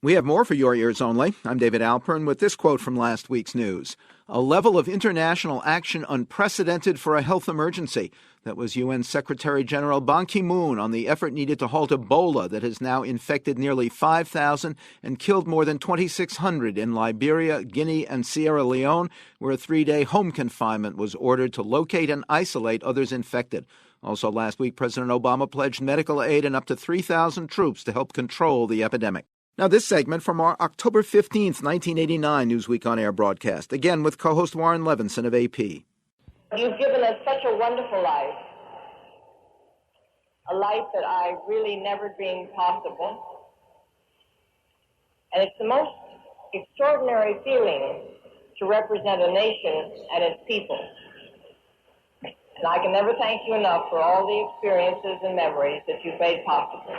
We have more for your ears only. I'm David Alpern with this quote from last week's news. A level of international action unprecedented for a health emergency. That was UN Secretary General Ban Ki-moon on the effort needed to halt Ebola that has now infected nearly 5,000 and killed more than 2,600 in Liberia, Guinea, and Sierra Leone, where a 3-day home confinement was ordered to locate and isolate others infected. Also last week, President Obama pledged medical aid and up to 3,000 troops to help control the epidemic. Now, this segment from our October 15th, 1989 Newsweek On Air broadcast, again with co-host Warren Levinson of AP. You've given us such a wonderful life, a life that I really never dreamed possible. And it's the most extraordinary feeling to represent a nation and its people. And I can never thank you enough for all the experiences and memories that you've made possible.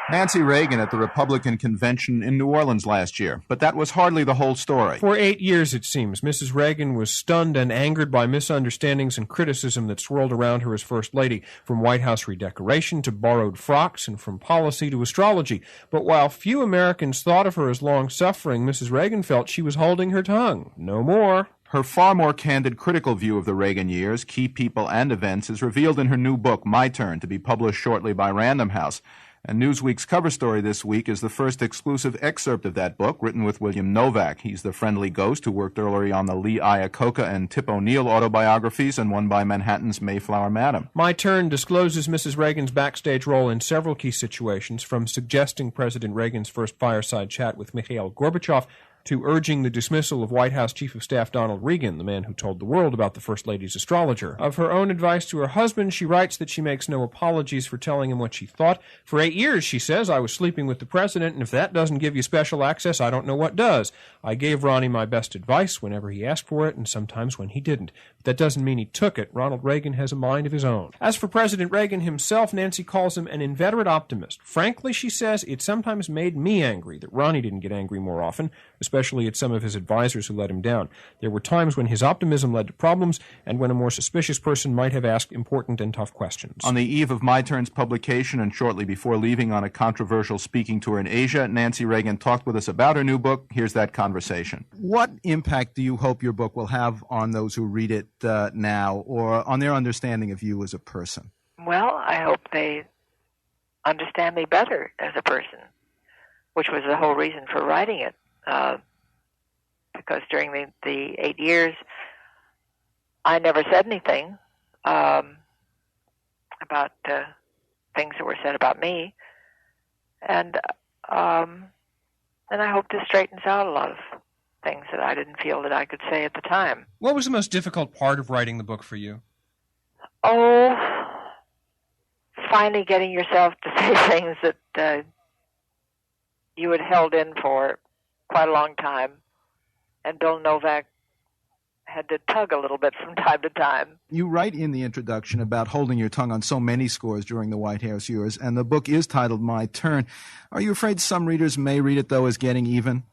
Nancy Reagan at the Republican convention in New Orleans last year, but that was hardly the whole story. For 8 years, it seems, Mrs. Reagan was stunned and angered by misunderstandings and criticism that swirled around her as First Lady, from White House redecoration to borrowed frocks and from policy to astrology. But while few Americans thought of her as long-suffering, Mrs. Reagan felt she was holding her tongue. No more. Her far more candid critical view of the Reagan years, key people and events, is revealed in her new book, My Turn, to be published shortly by Random House. And Newsweek's cover story this week is the first exclusive excerpt of that book, written with William Novak. He's the friendly ghost who worked earlier on the Lee Iacocca and Tip O'Neill autobiographies and one by Manhattan's Mayflower Madam. My Turn discloses Mrs. Reagan's backstage role in several key situations, from suggesting President Reagan's first fireside chat with Mikhail Gorbachev to urging the dismissal of White House Chief of Staff Donald Regan, the man who told the world about the First Lady's astrologer. Of her own advice to her husband, she writes that she makes no apologies for telling him what she thought. For 8 years, she says, I was sleeping with the president, and if that doesn't give you special access, I don't know what does. I gave Ronnie my best advice whenever he asked for it, and sometimes when he didn't. But that doesn't mean he took it. Ronald Reagan has a mind of his own. As for President Reagan himself, Nancy calls him an inveterate optimist. Frankly, she says, it sometimes made me angry that Ronnie didn't get angry more often, especially at some of his advisors who let him down. There were times when his optimism led to problems and when a more suspicious person might have asked important and tough questions. On the eve of My Turn's publication and shortly before leaving on a controversial speaking tour in Asia, Nancy Reagan talked with us about her new book. Here's that conversation. What impact do you hope your book will have on those who read it now, or on their understanding of you as a person? Well, I hope they understand me better as a person, which was the whole reason for writing it. Because during the 8 years, I never said anything about things that were said about me, and I hope this straightens out a lot of things that I didn't feel that I could say at the time. What was the most difficult part of writing the book for you? Oh, finally getting yourself to say things that you had held in for quite a long time, and Bill Novak had to tug a little bit from time to time. You write in the introduction about holding your tongue on so many scores during the White House years, and the book is titled My Turn. Are you afraid some readers may read it, though, as getting even?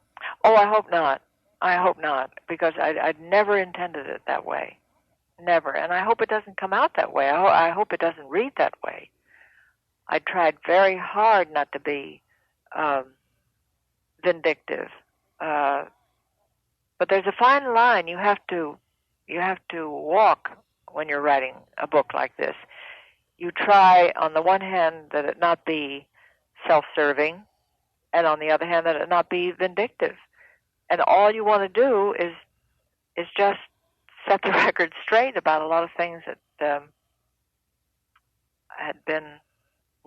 Oh, I hope not. I hope not, because I'd never intended it that way. Never. And I hope it doesn't come out that way. I hope it doesn't read that way. I tried very hard not to be vindictive. But there's a fine line you have to walk when you're writing a book like this. You try, on the one hand, that it not be self-serving, and on the other hand, that it not be vindictive. And all you want to do is just set the record straight about a lot of things that had been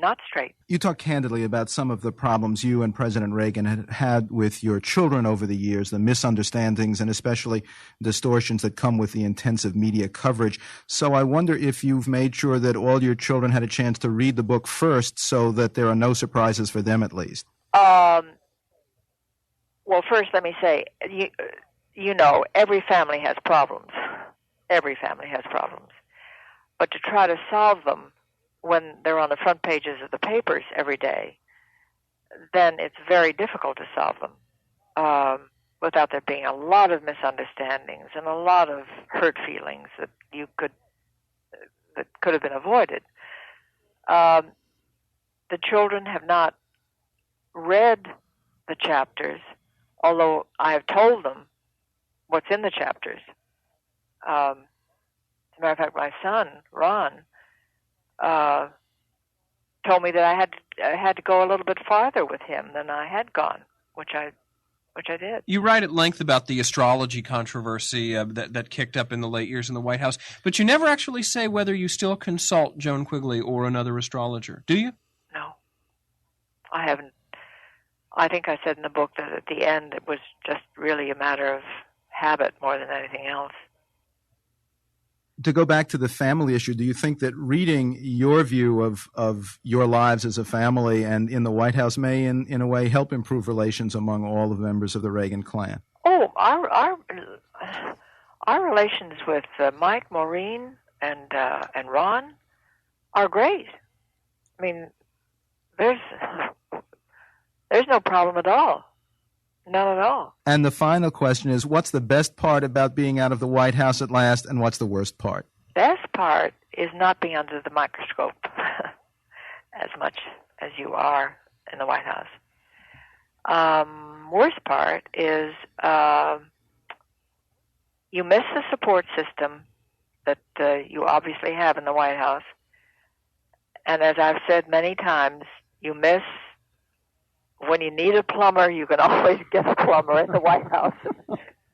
not straight. You talk candidly about some of the problems you and President Reagan had with your children over the years, the misunderstandings and especially distortions that come with the intensive media coverage. So I wonder if you've made sure that all your children had a chance to read the book first so that there are no surprises for them at least. Well, first let me say, you know, every family has problems. Every family has problems. But to try to solve them when they're on the front pages of the papers every day, then it's very difficult to solve them without there being a lot of misunderstandings and a lot of hurt feelings that could have been avoided. The children have not read the chapters, although I have told them what's in the chapters. As a matter of fact, my son, Ron, told me that I had to go a little bit farther with him than I had gone, which I did. You write at length about the astrology controversy that kicked up in the late years in the White House, but you never actually say whether you still consult Joan Quigley or another astrologer, do you? No, I haven't. I think I said in the book that at the end it was just really a matter of habit more than anything else. To go back to the family issue, do you think that reading your view of your lives as a family and in the White House may, in a way, help improve relations among all the members of the Reagan clan? Oh, our relations with Mike, Maureen, and Ron are great. I mean, there's no problem at all. None at all. And the final question is, what's the best part about being out of the White House at last, and what's the worst part? Best part is not being under the microscope as much as you are in the White House. Worst part is you miss the support system that you obviously have in the White House. And as I've said many times, you miss when you need a plumber, you can always get a plumber in the White House.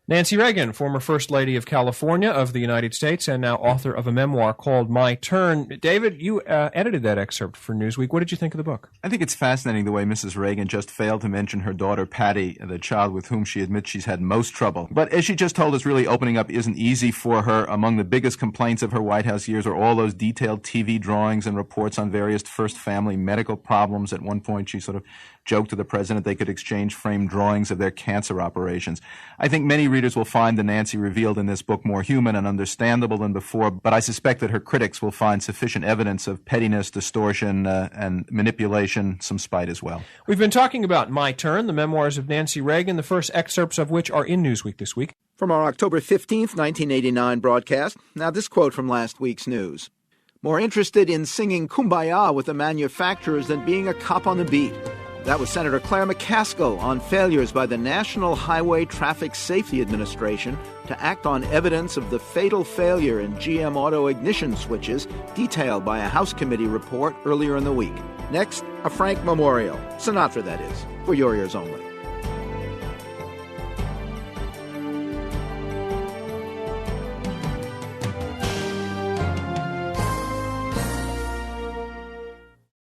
Nancy Reagan, former First Lady of California of the United States and now author of a memoir called My Turn. David, you edited that excerpt for Newsweek. What did you think of the book? I think it's fascinating the way Mrs. Reagan just failed to mention her daughter Patty, the child with whom she admits she's had most trouble. But as she just told us, really opening up isn't easy for her. Among the biggest complaints of her White House years are all those detailed TV drawings and reports on various first family medical problems. At one point, she sort of joked to the president they could exchange framed drawings of their cancer operations. I think many readers will find the Nancy revealed in this book more human and understandable than before, but I suspect that her critics will find sufficient evidence of pettiness, distortion, and manipulation, some spite as well. We've been talking about My Turn, the memoirs of Nancy Reagan, the first excerpts of which are in Newsweek this week. From our October 15th, 1989 broadcast, now this quote from last week's news. More interested in singing Kumbaya with the manufacturers than being a cop on the beat. That was Senator Claire McCaskill on failures by the National Highway Traffic Safety Administration to act on evidence of the fatal failure in GM auto ignition switches detailed by a House committee report earlier in the week. Next, a Frank memorial. Sinatra, that is, for your ears only.